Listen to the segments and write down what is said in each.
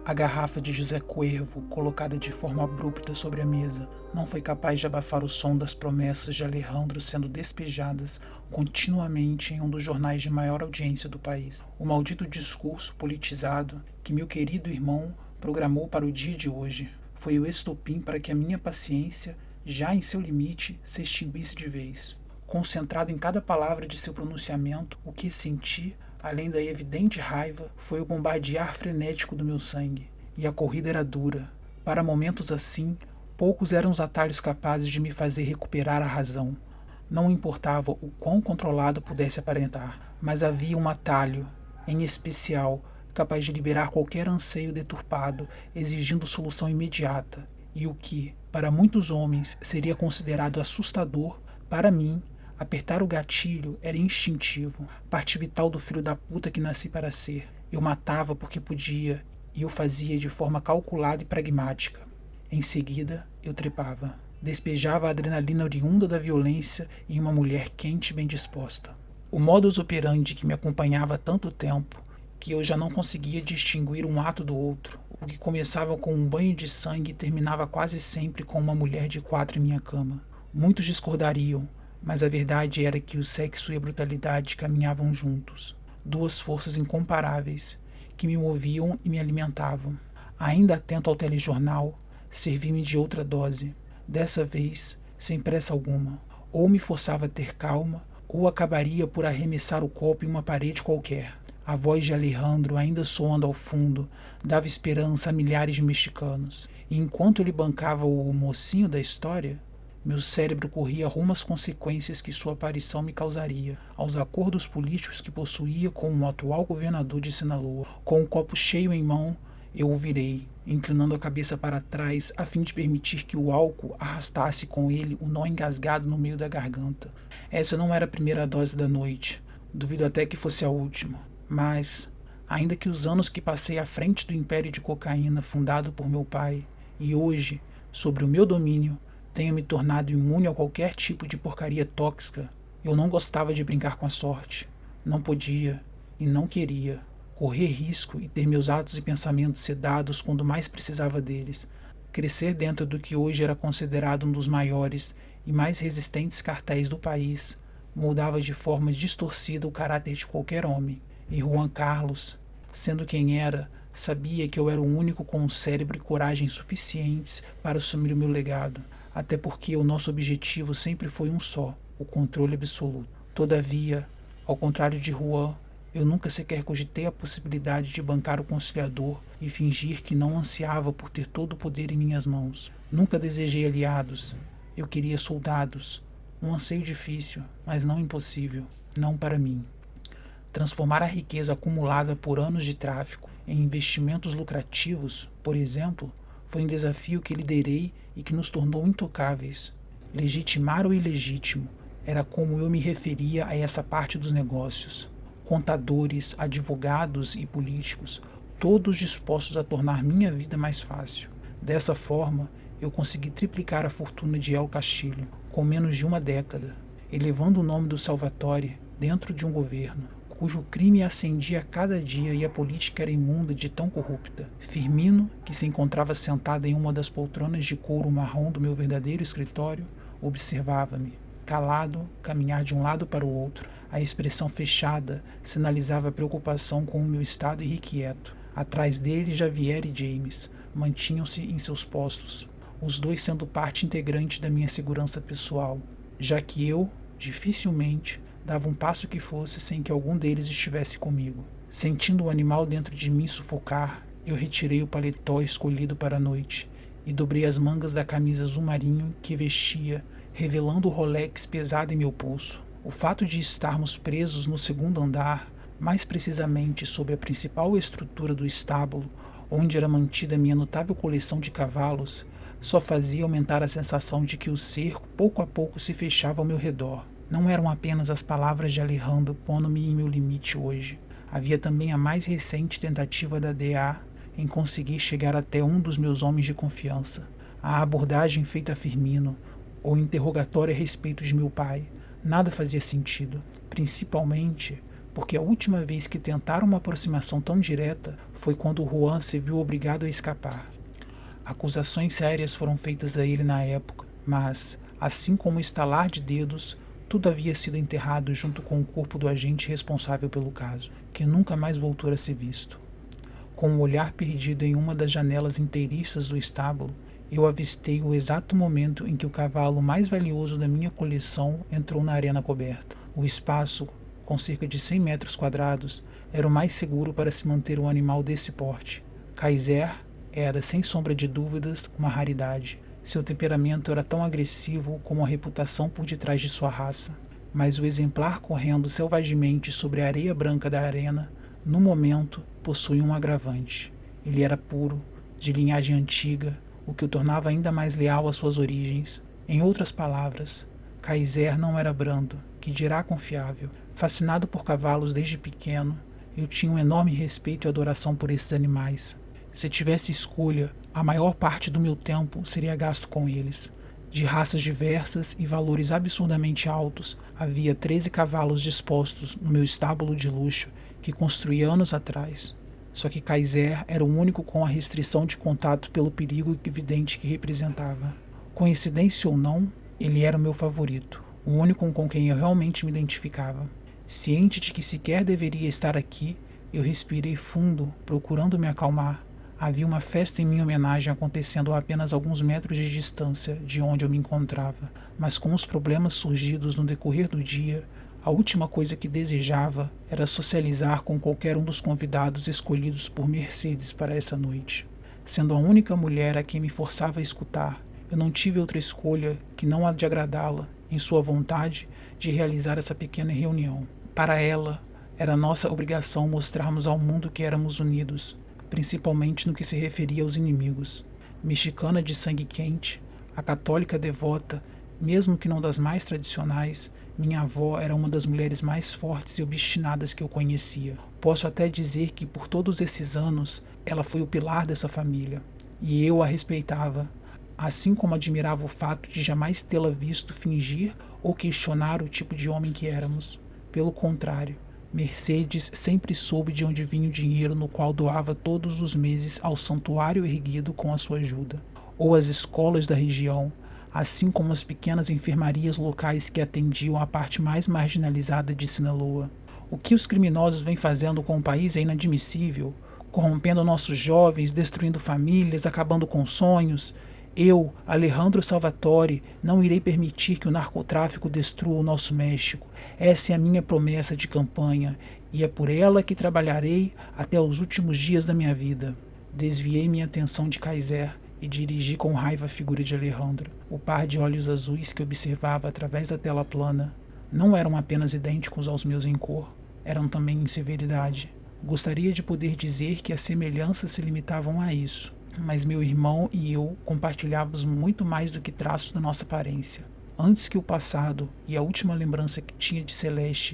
A garrafa de José Cuervo, colocada de forma abrupta sobre a mesa, não foi capaz de abafar o som das promessas de Alejandro sendo despejadas continuamente em um dos jornais de maior audiência do país. O maldito discurso politizado que meu querido irmão programou para o dia de hoje foi o estopim para que a minha paciência, já em seu limite, se extinguisse de vez. Concentrado em cada palavra de seu pronunciamento, o que senti, além da evidente raiva, foi o bombardear frenético do meu sangue. E a corrida era dura. Para momentos assim, poucos eram os atalhos capazes de me fazer recuperar a razão. Não importava o quão controlado pudesse aparentar, mas havia um atalho, em especial, capaz de liberar qualquer anseio deturpado, exigindo solução imediata. E o que, para muitos homens, seria considerado assustador, para mim, apertar o gatilho era instintivo, parte vital do filho da puta que nasci para ser. Eu matava porque podia, e eu fazia de forma calculada e pragmática. Em seguida, eu trepava. Despejava a adrenalina oriunda da violência em uma mulher quente e bem disposta. O modus operandi que me acompanhava há tanto tempo, que eu já não conseguia distinguir um ato do outro, o que começava com um banho de sangue e terminava quase sempre com uma mulher de 4 em minha cama. Muitos discordariam, mas a verdade era que o sexo e a brutalidade caminhavam juntos. Duas forças incomparáveis, que me moviam e me alimentavam. Ainda atento ao telejornal, servi-me de outra dose. Dessa vez, sem pressa alguma. Ou me forçava a ter calma, ou acabaria por arremessar o copo em uma parede qualquer. A voz de Alejandro, ainda soando ao fundo, dava esperança a milhares de mexicanos. E enquanto ele bancava o mocinho da história, meu cérebro corria rumo às consequências que sua aparição me causaria, aos acordos políticos que possuía com o atual governador de Sinaloa. Com o copo cheio em mão, eu o virei, inclinando a cabeça para trás a fim de permitir que o álcool arrastasse com ele o nó engasgado no meio da garganta. Essa não era a primeira dose da noite, duvido até que fosse a última, mas, ainda que os anos que passei à frente do império de cocaína fundado por meu pai, e hoje, sobre o meu domínio, tenha me tornado imune a qualquer tipo de porcaria tóxica, eu não gostava de brincar com a sorte. Não podia, e não queria, correr risco e ter meus atos e pensamentos sedados quando mais precisava deles. Crescer dentro do que hoje era considerado um dos maiores e mais resistentes cartéis do país moldava de forma distorcida o caráter de qualquer homem. E Juan Carlos, sendo quem era, sabia que eu era o único com o cérebro e coragem suficientes para assumir o meu legado. Até porque o nosso objetivo sempre foi um só, o controle absoluto. Todavia, ao contrário de Juan, eu nunca sequer cogitei a possibilidade de bancar o conciliador e fingir que não ansiava por ter todo o poder em minhas mãos. Nunca desejei aliados, eu queria soldados. Um anseio difícil, mas não impossível, não para mim. Transformar a riqueza acumulada por anos de tráfico em investimentos lucrativos, por exemplo, foi um desafio que liderei e que nos tornou intocáveis. Legitimar o ilegítimo era como eu me referia a essa parte dos negócios. Contadores, advogados e políticos, todos dispostos a tornar minha vida mais fácil. Dessa forma, eu consegui triplicar a fortuna de El Castillo com menos de uma década, elevando o nome do Salvatore dentro de um governo cujo crime ascendia a cada dia e a política era imunda de tão corrupta. Firmino, que se encontrava sentado em uma das poltronas de couro marrom do meu verdadeiro escritório, observava-me, calado, caminhar de um lado para o outro. A expressão fechada sinalizava preocupação com o meu estado irrequieto. Atrás dele, Javier e James mantinham-se em seus postos, os dois sendo parte integrante da minha segurança pessoal, já que eu, dificilmente, dava um passo que fosse sem que algum deles estivesse comigo. Sentindo o animal dentro de mim sufocar, eu retirei o paletó escolhido para a noite e dobrei as mangas da camisa azul marinho que vestia, revelando o Rolex pesado em meu pulso. O fato de estarmos presos no segundo andar, mais precisamente sobre a principal estrutura do estábulo, onde era mantida minha notável coleção de cavalos, só fazia aumentar a sensação de que o cerco pouco a pouco se fechava ao meu redor. Não eram apenas as palavras de Alejandro pondo-me em meu limite hoje. Havia também a mais recente tentativa da DEA em conseguir chegar até um dos meus homens de confiança. A abordagem feita a Firmino, ou o interrogatório a respeito de meu pai, nada fazia sentido, principalmente porque a última vez que tentaram uma aproximação tão direta foi quando Juan se viu obrigado a escapar. Acusações sérias foram feitas a ele na época, mas, assim como o estalar de dedos, tudo havia sido enterrado junto com o corpo do agente responsável pelo caso, que nunca mais voltou a ser visto. Com o olhar perdido em uma das janelas inteiriças do estábulo, eu avistei o exato momento em que o cavalo mais valioso da minha coleção entrou na arena coberta. O espaço, com cerca de 100 metros quadrados, era o mais seguro para se manter um animal desse porte. Kaiser era, sem sombra de dúvidas, uma raridade. Seu temperamento era tão agressivo como a reputação por detrás de sua raça. Mas o exemplar correndo selvagemente sobre a areia branca da arena, no momento, possuía um agravante. Ele era puro, de linhagem antiga, o que o tornava ainda mais leal às suas origens. Em outras palavras, Kaiser não era brando, que dirá confiável. Fascinado por cavalos desde pequeno, eu tinha um enorme respeito e adoração por esses animais. Se tivesse escolha, a maior parte do meu tempo seria gasto com eles. De raças diversas e valores absurdamente altos, havia 13 cavalos dispostos no meu estábulo de luxo que construí anos atrás. Só que Kaiser era o único com a restrição de contato pelo perigo evidente que representava. Coincidência ou não, ele era o meu favorito, o único com quem eu realmente me identificava. Ciente de que sequer deveria estar aqui, eu respirei fundo, procurando me acalmar. Havia uma festa em minha homenagem acontecendo a apenas alguns metros de distância de onde eu me encontrava, mas com os problemas surgidos no decorrer do dia, a última coisa que desejava era socializar com qualquer um dos convidados escolhidos por Mercedes para essa noite. Sendo a única mulher a quem me forçava a escutar, eu não tive outra escolha que não a de agradá-la em sua vontade de realizar essa pequena reunião. Para ela, era nossa obrigação mostrarmos ao mundo que éramos unidos, principalmente no que se referia aos inimigos. Mexicana de sangue quente, a católica devota, mesmo que não das mais tradicionais, minha avó era uma das mulheres mais fortes e obstinadas que eu conhecia. Posso até dizer que por todos esses anos ela foi o pilar dessa família, e eu a respeitava, assim como admirava o fato de jamais tê-la visto fingir ou questionar o tipo de homem que éramos. Pelo contrário, Mercedes sempre soube de onde vinha o dinheiro no qual doava todos os meses ao santuário erguido com a sua ajuda, ou às escolas da região, assim como as pequenas enfermarias locais que atendiam a parte mais marginalizada de Sinaloa. O que os criminosos vêm fazendo com o país é inadmissível, corrompendo nossos jovens, destruindo famílias, acabando com sonhos. Eu, Alejandro Salvatore, não irei permitir que o narcotráfico destrua o nosso México. Essa é a minha promessa de campanha, e é por ela que trabalharei até os últimos dias da minha vida. Desviei minha atenção de Kaiser e dirigi com raiva a figura de Alejandro. O par de olhos azuis que observava através da tela plana não eram apenas idênticos aos meus em cor, eram também em severidade. Gostaria de poder dizer que as semelhanças se limitavam a isso, mas meu irmão e eu compartilhávamos muito mais do que traços da nossa aparência. Antes que o passado e a última lembrança que tinha de Celeste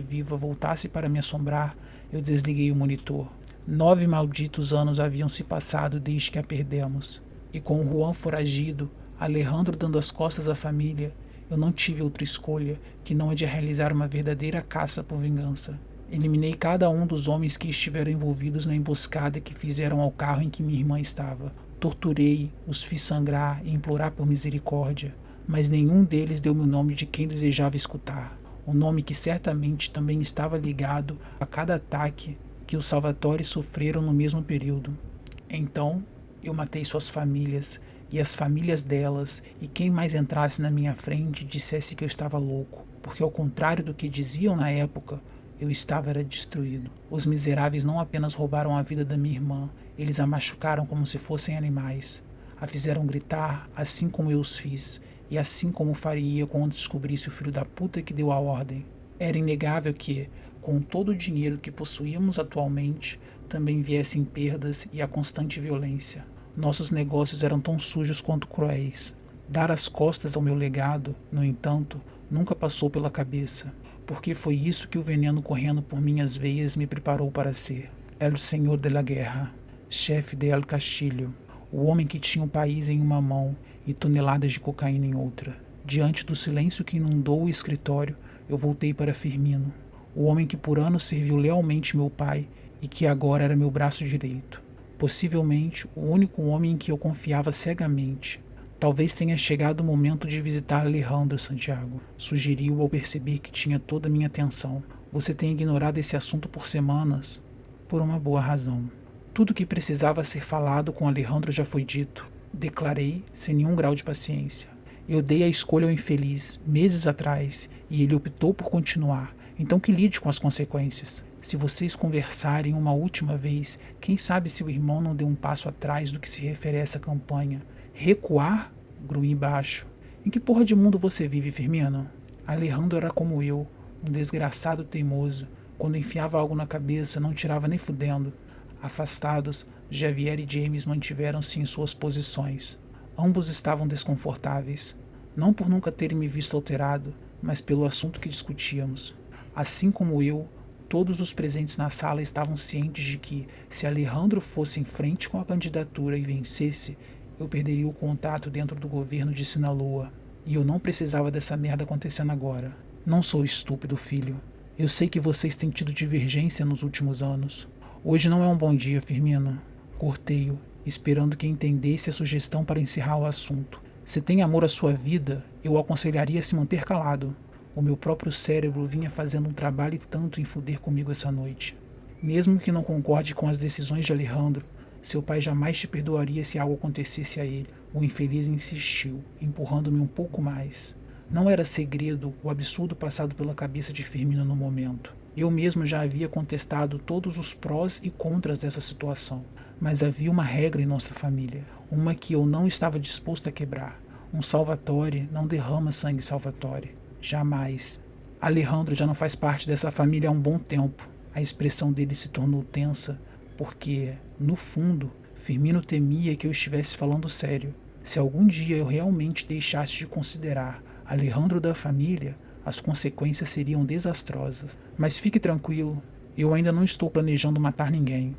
viva voltasse para me assombrar, eu desliguei o monitor. 9 malditos anos haviam se passado desde que a perdemos, e com o Juan foragido, Alejandro dando as costas à família, eu não tive outra escolha que não a de realizar uma verdadeira caça por vingança. Eliminei cada um dos homens que estiveram envolvidos na emboscada que fizeram ao carro em que minha irmã estava. Torturei, os fiz sangrar e implorar por misericórdia, mas nenhum deles deu-me o nome de quem desejava escutar, o nome que certamente também estava ligado a cada ataque que os Salvatore sofreram no mesmo período. Então, eu matei suas famílias e as famílias delas, e quem mais entrasse na minha frente dissesse que eu estava louco, porque ao contrário do que diziam na época, eu era destruído. Os miseráveis não apenas roubaram a vida da minha irmã, eles a machucaram como se fossem animais. A fizeram gritar, assim como eu os fiz, e assim como faria quando descobrisse o filho da puta que deu a ordem. Era inegável que, com todo o dinheiro que possuíamos atualmente, também viessem perdas e a constante violência. Nossos negócios eram tão sujos quanto cruéis. Dar as costas ao meu legado, no entanto, nunca passou pela cabeça, porque foi isso que o veneno correndo por minhas veias me preparou para ser. El Senhor de la Guerra, chefe de El Castillo, o homem que tinha o país em uma mão e toneladas de cocaína em outra. Diante do silêncio que inundou o escritório, eu voltei para Firmino, o homem que por anos serviu lealmente meu pai e que agora era meu braço direito. Possivelmente o único homem em que eu confiava cegamente. Talvez tenha chegado o momento de visitar Alejandro, Santiago, sugeriu ao perceber que tinha toda a minha atenção. Você tem ignorado esse assunto por semanas? Por uma boa razão. Tudo o que precisava ser falado com Alejandro já foi dito, declarei sem nenhum grau de paciência. Eu dei a escolha ao infeliz, meses atrás, e ele optou por continuar, então que lide com as consequências. Se vocês conversarem uma última vez, quem sabe se o irmão não deu um passo atrás do que se refere a essa campanha. Recuar? Grunhi baixo. Em que porra de mundo você vive, Firmino? Alejandro era como eu, um desgraçado teimoso. Quando enfiava algo na cabeça, não tirava nem fudendo. Afastados, Javier e James mantiveram-se em suas posições. Ambos estavam desconfortáveis, não por nunca terem me visto alterado, mas pelo assunto que discutíamos. Assim como eu, todos os presentes na sala estavam cientes de que, se Alejandro fosse em frente com a candidatura e vencesse, eu perderia o contato dentro do governo de Sinaloa. E eu não precisava dessa merda acontecendo agora. Não sou estúpido, filho. Eu sei que vocês têm tido divergência nos últimos anos. Hoje não é um bom dia, Firmino. Cortei-o, esperando que entendesse a sugestão para encerrar o assunto. Se tem amor à sua vida, eu o aconselharia a se manter calado. O meu próprio cérebro vinha fazendo um trabalho e tanto em foder comigo essa noite. Mesmo que não concorde com as decisões de Alejandro, seu pai jamais te perdoaria se algo acontecesse a ele. O infeliz insistiu, empurrando-me um pouco mais. Não era segredo o absurdo passado pela cabeça de Firmino no momento. Eu mesmo já havia contestado todos os prós e contras dessa situação. Mas havia uma regra em nossa família, uma que eu não estava disposto a quebrar. Um Salvatore não derrama sangue Salvatore. Jamais. Alejandro já não faz parte dessa família há um bom tempo. A expressão dele se tornou tensa, porque, no fundo, Firmino temia que eu estivesse falando sério. Se algum dia eu realmente deixasse de considerar Alejandro da família, as consequências seriam desastrosas. Mas fique tranquilo, eu ainda não estou planejando matar ninguém.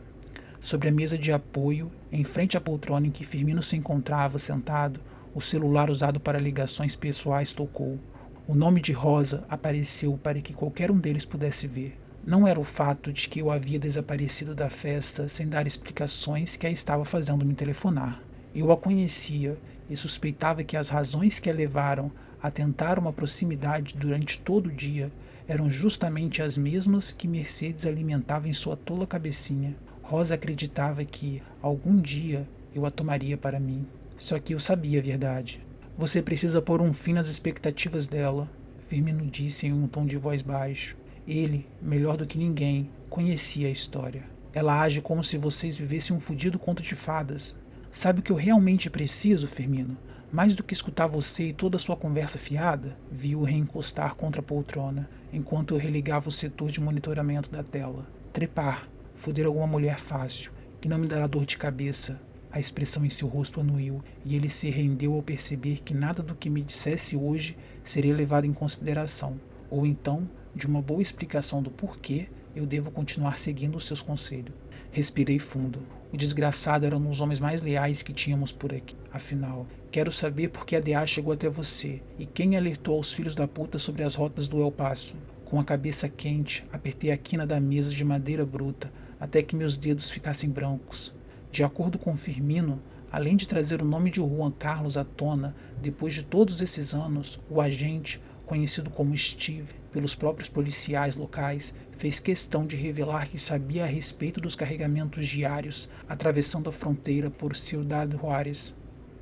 Sobre a mesa de apoio, em frente à poltrona em que Firmino se encontrava sentado, o celular usado para ligações pessoais tocou. O nome de Rosa apareceu para que qualquer um deles pudesse ver. Não era o fato de que eu havia desaparecido da festa sem dar explicações que a estava fazendo me telefonar. Eu a conhecia e suspeitava que as razões que a levaram a tentar uma proximidade durante todo o dia eram justamente as mesmas que Mercedes alimentava em sua tola cabecinha. Rosa acreditava que, algum dia, eu a tomaria para mim. Só que eu sabia a verdade. Você precisa pôr um fim nas expectativas dela, Firmino disse em um tom de voz baixo. Ele, melhor do que ninguém, conhecia a história. Ela age como se vocês vivessem um fudido conto de fadas. Sabe o que eu realmente preciso, Firmino? Mais do que escutar você e toda a sua conversa fiada, vi-o reencostar contra a poltrona, enquanto eu religava o setor de monitoramento da tela. Trepar, foder alguma mulher fácil, que não me dará dor de cabeça. A expressão em seu rosto anuiu, e ele se rendeu ao perceber que nada do que me dissesse hoje seria levado em consideração, ou então, de uma boa explicação do porquê, eu devo continuar seguindo os seus conselhos. Respirei fundo. O desgraçado era um dos homens mais leais que tínhamos por aqui. Afinal, quero saber por que a DA chegou até você e quem alertou aos filhos da puta sobre as rotas do El Paso. Com a cabeça quente, apertei a quina da mesa de madeira bruta até que meus dedos ficassem brancos. De acordo com Firmino, além de trazer o nome de Juan Carlos à tona, depois de todos esses anos, o agente, conhecido como Steve pelos próprios policiais locais, fez questão de revelar que sabia a respeito dos carregamentos diários atravessando a fronteira por Ciudad Juárez.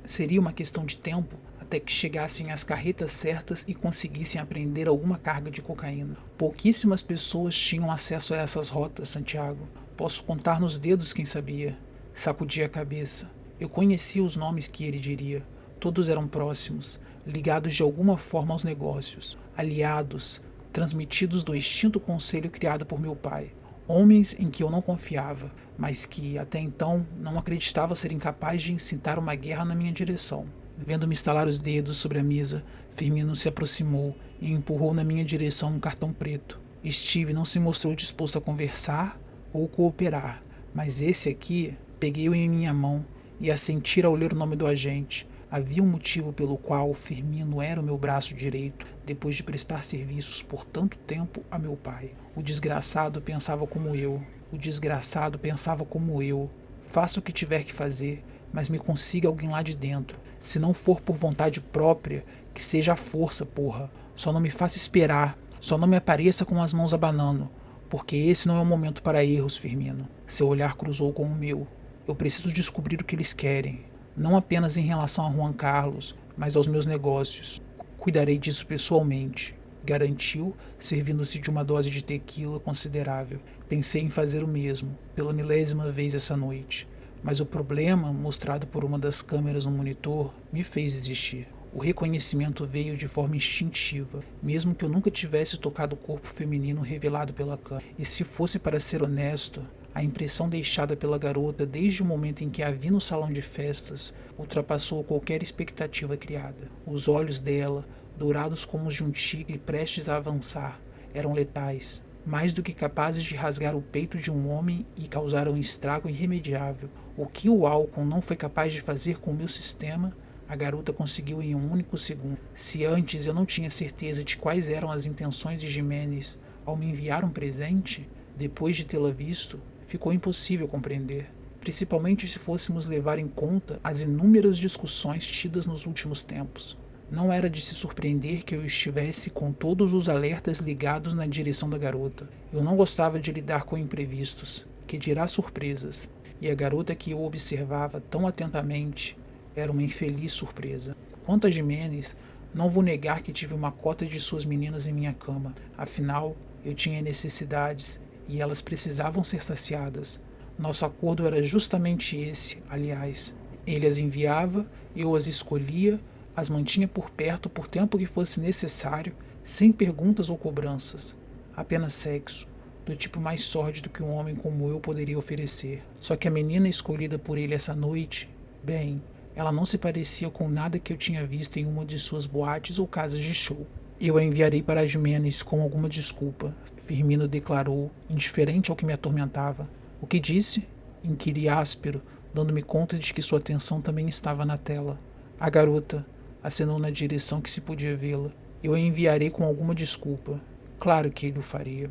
Seria uma questão de tempo até que chegassem as carretas certas e conseguissem apreender alguma carga de cocaína. Pouquíssimas pessoas tinham acesso a essas rotas, Santiago. Posso contar nos dedos quem sabia. Sacudi a cabeça. Eu conhecia os nomes que ele diria. Todos eram próximos, ligados de alguma forma aos negócios, aliados, transmitidos do extinto conselho criado por meu pai. Homens em que eu não confiava, mas que, até então, não acreditava serem capazes de incitar uma guerra na minha direção. Vendo-me estalar os dedos sobre a mesa, Firmino se aproximou e empurrou na minha direção um cartão preto. Steve não se mostrou disposto a conversar ou cooperar, mas esse aqui, peguei-o em minha mão e a sentir ao ler o nome do agente. Havia um motivo pelo qual Firmino era o meu braço direito, depois de prestar serviços por tanto tempo a meu pai. O desgraçado pensava como eu. O desgraçado pensava como eu. Faça o que tiver que fazer, mas me consiga alguém lá de dentro. Se não for por vontade própria, que seja a força, porra. Só não me faça esperar. Só não me apareça com as mãos abanando. Porque esse não é o momento para erros, Firmino. Seu olhar cruzou com o meu. Eu preciso descobrir o que eles querem. Não apenas em relação a Juan Carlos, mas aos meus negócios. Cuidarei disso pessoalmente, garantiu, servindo-se de uma dose de tequila considerável. Pensei em fazer o mesmo, pela milésima vez essa noite. Mas o problema, mostrado por uma das câmeras no monitor, me fez desistir. O reconhecimento veio de forma instintiva, mesmo que eu nunca tivesse tocado o corpo feminino revelado pela câmera. E se fosse para ser honesto, a impressão deixada pela garota desde o momento em que a vi no salão de festas ultrapassou qualquer expectativa criada. Os olhos dela, dourados como os de um tigre prestes a avançar, eram letais, mais do que capazes de rasgar o peito de um homem e causar um estrago irremediável. O que o álcool não foi capaz de fazer com o meu sistema, a garota conseguiu em um único segundo. Se antes eu não tinha certeza de quais eram as intenções de Jimenez ao me enviar um presente, depois de tê-la visto, ficou impossível compreender, principalmente se fôssemos levar em conta as inúmeras discussões tidas nos últimos tempos. Não era de se surpreender que eu estivesse com todos os alertas ligados na direção da garota. Eu não gostava de lidar com imprevistos, que dirá surpresas, e a garota que eu observava tão atentamente era uma infeliz surpresa. Quanto a Jimenez, não vou negar que tive uma cota de suas meninas em minha cama. Afinal, eu tinha necessidades e elas precisavam ser saciadas. Nosso acordo era justamente esse, aliás. Ele as enviava, eu as escolhia, as mantinha por perto por tempo que fosse necessário, sem perguntas ou cobranças. Apenas sexo, do tipo mais sórdido que um homem como eu poderia oferecer. Só que a menina escolhida por ele essa noite, bem, ela não se parecia com nada que eu tinha visto em uma de suas boates ou casas de show. Eu a enviarei para Jimenez com alguma desculpa, Firmino declarou, indiferente ao que me atormentava. O que disse? Inquiri áspero, dando-me conta de que sua atenção também estava na tela. A garota acenou na direção que se podia vê-la. Eu a enviarei com alguma desculpa. Claro que ele o faria.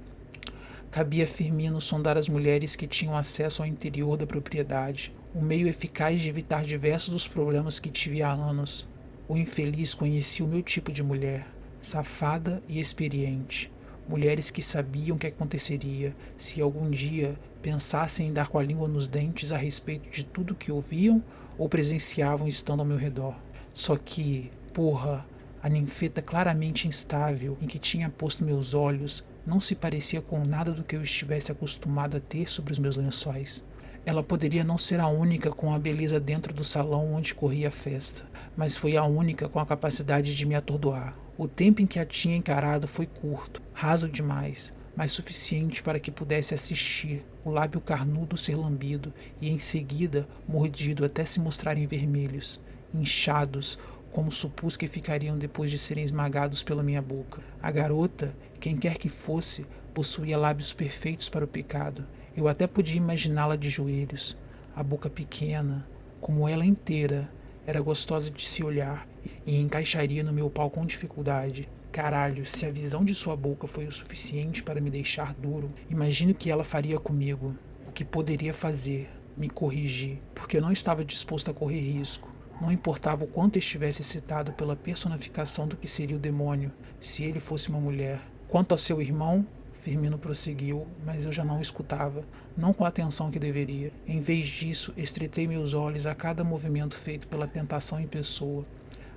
Cabia a Firmino sondar as mulheres que tinham acesso ao interior da propriedade, um meio eficaz de evitar diversos dos problemas que tive há anos. O infeliz conhecia o meu tipo de mulher, safada e experiente. Mulheres que sabiam o que aconteceria se algum dia pensassem em dar com a língua nos dentes a respeito de tudo que ouviam ou presenciavam estando ao meu redor. Só que, porra, a ninfeta claramente instável em que tinha posto meus olhos não se parecia com nada do que eu estivesse acostumado a ter sobre os meus lençóis. Ela poderia não ser a única com a beleza dentro do salão onde corria a festa, mas foi a única com a capacidade de me atordoar. O tempo em que a tinha encarado foi curto, raso demais, mas suficiente para que pudesse assistir o lábio carnudo ser lambido e em seguida mordido até se mostrarem vermelhos, inchados, como supus que ficariam depois de serem esmagados pela minha boca. A garota, quem quer que fosse, possuía lábios perfeitos para o pecado. Eu até podia imaginá-la de joelhos, a boca pequena, como ela inteira, era gostosa de se olhar e encaixaria no meu pau com dificuldade. Caralho, se a visão de sua boca foi o suficiente para me deixar duro, imagine o que ela faria comigo. O que poderia fazer? Me corrigir, porque eu não estava disposto a correr risco. Não importava o quanto estivesse excitado pela personificação do que seria o demônio, se ele fosse uma mulher. Quanto ao seu irmão, Firmino prosseguiu, mas eu já não o escutava, não com a atenção que deveria. Em vez disso, estreitei meus olhos a cada movimento feito pela tentação em pessoa.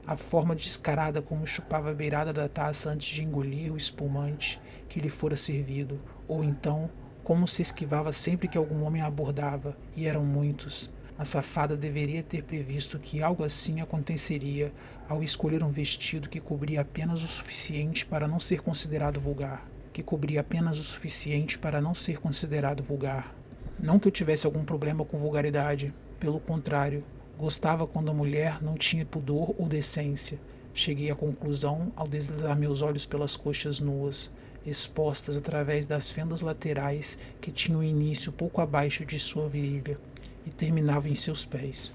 A forma descarada como chupava a beirada da taça antes de engolir o espumante que lhe fora servido, ou então, como se esquivava sempre que algum homem a abordava, e eram muitos. A safada deveria ter previsto que algo assim aconteceria ao escolher um vestido que cobria apenas o suficiente para não ser considerado vulgar. Não que eu tivesse algum problema com vulgaridade, pelo contrário, gostava quando a mulher não tinha pudor ou decência. Cheguei à conclusão ao deslizar meus olhos pelas coxas nuas, expostas através das fendas laterais que tinham início pouco abaixo de sua virilha e terminavam em seus pés.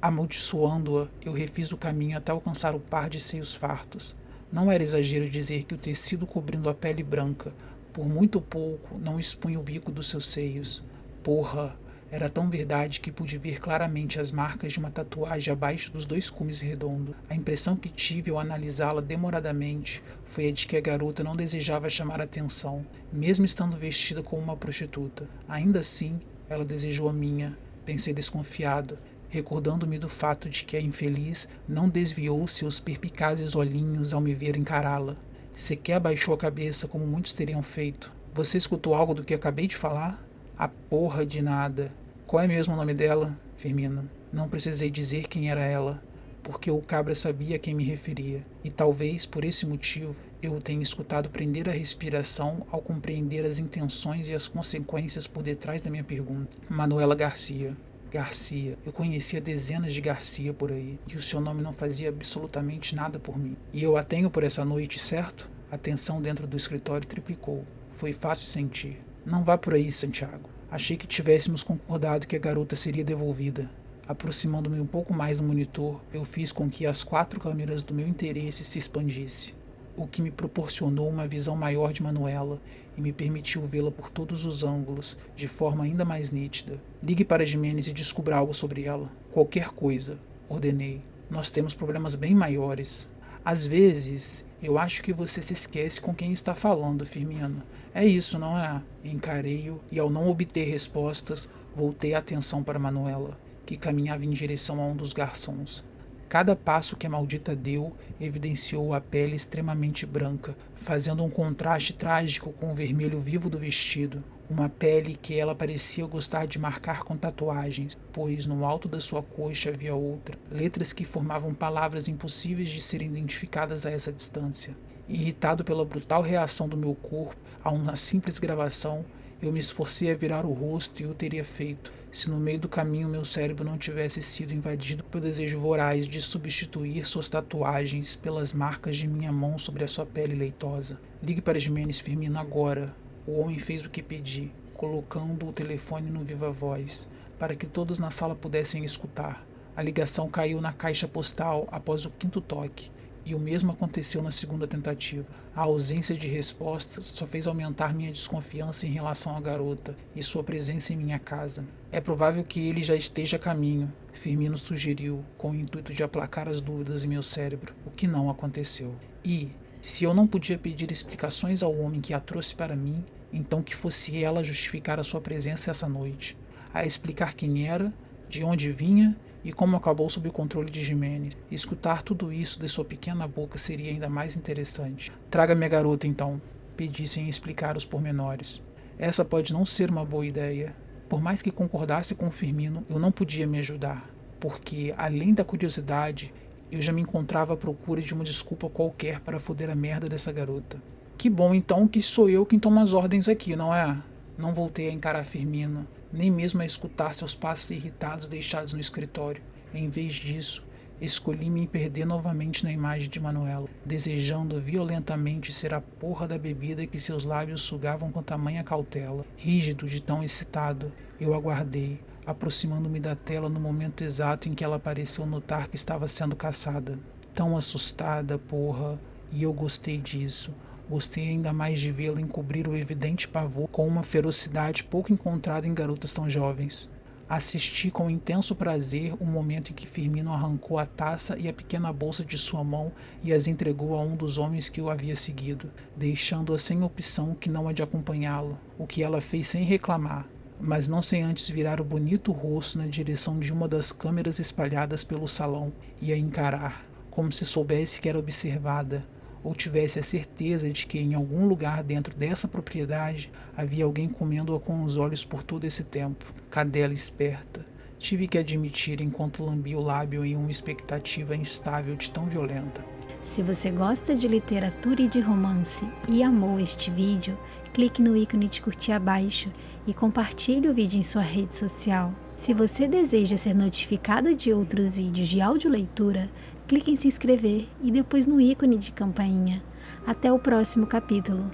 Amaldiçoando-a, eu refiz o caminho até alcançar o par de seios fartos. Não era exagero dizer que o tecido cobrindo a pele branca, por muito pouco, não expunha o bico dos seus seios. Porra! Era tão verdade que pude ver claramente as marcas de uma tatuagem abaixo dos 2 cumes redondos. A impressão que tive ao analisá-la demoradamente foi a de que a garota não desejava chamar atenção, mesmo estando vestida como uma prostituta. Ainda assim, ela desejou a minha, pensei desconfiado, recordando-me do fato de que a infeliz não desviou seus perspicazes olhinhos ao me ver encará-la. Sequer abaixou a cabeça como muitos teriam feito. Você escutou algo do que acabei de falar? A porra de nada. Qual é mesmo o nome dela? Firmina. Não precisei dizer quem era ela, porque o cabra sabia a quem me referia, e talvez, por esse motivo, eu o tenha escutado prender a respiração ao compreender as intenções e as consequências por detrás da minha pergunta. Manuela Garcia. Garcia. Eu conhecia dezenas de Garcia por aí, e o seu nome não fazia absolutamente nada por mim. E eu a tenho por essa noite, certo? A tensão dentro do escritório triplicou. Foi fácil sentir. Não vá por aí, Santiago. Achei que tivéssemos concordado que a garota seria devolvida. Aproximando-me um pouco mais do monitor, eu fiz com que as 4 câmeras do meu interesse se expandissem, o que me proporcionou uma visão maior de Manuela e me permitiu vê-la por todos os ângulos, de forma ainda mais nítida. Ligue para Jimenez e descubra algo sobre ela. Qualquer coisa, ordenei. Nós temos problemas bem maiores. Às vezes, eu acho que você se esquece com quem está falando, Firmino. É isso, não é? Encarei-o e, ao não obter respostas, voltei a atenção para Manuela, que caminhava em direção a um dos garçons. Cada passo que a maldita deu evidenciou a pele extremamente branca, fazendo um contraste trágico com o vermelho vivo do vestido. Uma pele que ela parecia gostar de marcar com tatuagens, pois no alto da sua coxa havia outra, letras que formavam palavras impossíveis de serem identificadas a essa distância. Irritado pela brutal reação do meu corpo a uma simples gravação, eu me esforcei a virar o rosto e o teria feito, se no meio do caminho meu cérebro não tivesse sido invadido pelo desejo voraz de substituir suas tatuagens pelas marcas de minha mão sobre a sua pele leitosa. Ligue para Jimenez Firmino agora. O homem fez o que pedi, colocando o telefone no viva voz, para que todos na sala pudessem escutar. A ligação caiu na caixa postal após o 5º toque, e o mesmo aconteceu na 2ª tentativa. A ausência de respostas só fez aumentar minha desconfiança em relação à garota e sua presença em minha casa. É provável que ele já esteja a caminho, Firmino sugeriu, com o intuito de aplacar as dúvidas em meu cérebro, o que não aconteceu. E, se eu não podia pedir explicações ao homem que a trouxe para mim, então que fosse ela justificar a sua presença essa noite, a explicar quem era, de onde vinha e como acabou sob o controle de Jimenez. Escutar tudo isso de sua pequena boca seria ainda mais interessante. Traga-me a garota, então, pedi sem explicar os pormenores. Essa pode não ser uma boa ideia. Por mais que concordasse com o Firmino, eu não podia me ajudar, porque, além da curiosidade, eu já me encontrava à procura de uma desculpa qualquer para foder a merda dessa garota. Que bom, então, que sou eu quem toma as ordens aqui, não é? Não voltei a encarar Firmino, nem mesmo a escutar seus passos irritados deixados no escritório. Em vez disso, escolhi me perder novamente na imagem de Manuela, desejando violentamente ser a porra da bebida que seus lábios sugavam com tamanha cautela. Rígido de tão excitado, eu aguardei, aproximando-me da tela no momento exato em que ela pareceu notar que estava sendo caçada. Tão assustada, porra, e eu gostei disso. Gostei ainda mais de vê-la encobrir o evidente pavor com uma ferocidade pouco encontrada em garotas tão jovens. Assisti com intenso prazer o momento em que Firmino arrancou a taça e a pequena bolsa de sua mão e as entregou a um dos homens que o havia seguido, deixando-a sem opção que não a de acompanhá-lo, o que ela fez sem reclamar, mas não sem antes virar o bonito rosto na direção de uma das câmeras espalhadas pelo salão e a encarar, como se soubesse que era observada, ou tivesse a certeza de que em algum lugar dentro dessa propriedade havia alguém comendo-a com os olhos por todo esse tempo. Cadela esperta, tive que admitir enquanto lambia o lábio em uma expectativa instável de tão violenta. Se você gosta de literatura e de romance e amou este vídeo, clique no ícone de curtir abaixo e compartilhe o vídeo em sua rede social. Se você deseja ser notificado de outros vídeos de audioleitura, clique em se inscrever e depois no ícone de campainha. Até o próximo capítulo.